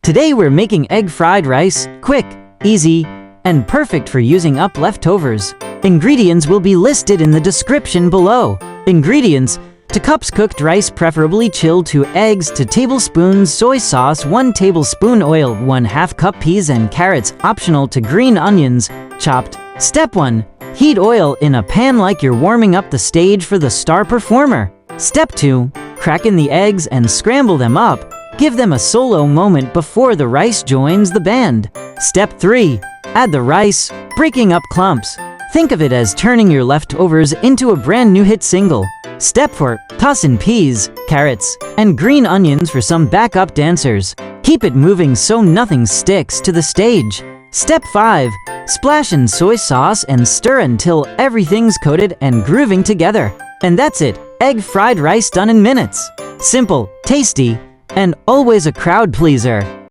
Today we're making egg fried rice, quick, easy, and perfect for using up leftovers. Ingredients will be listed in the description below. Ingredients: 2 cups cooked rice, preferably chilled, 2 eggs, 2 tablespoons soy sauce, 1 tablespoon oil, 1/2 cup peas and carrots, optional, to green onions, chopped. Step 1. Heat oil in a pan like you're warming up the stage for the star performer. Step 2. Crack in the eggs and scramble them up. Give them a solo moment before the rice joins the band. Step 3. Add the rice, breaking up clumps. Think of it as turning your leftovers into a brand new hit single. Step 4. Toss in peas, carrots, and green onions for some backup dancers. Keep it moving so nothing sticks to the stage. Step 5. Splash in soy sauce and stir until everything's coated and grooving together. And that's it, egg fried rice done in minutes. Simple, tasty, and always a crowd pleaser.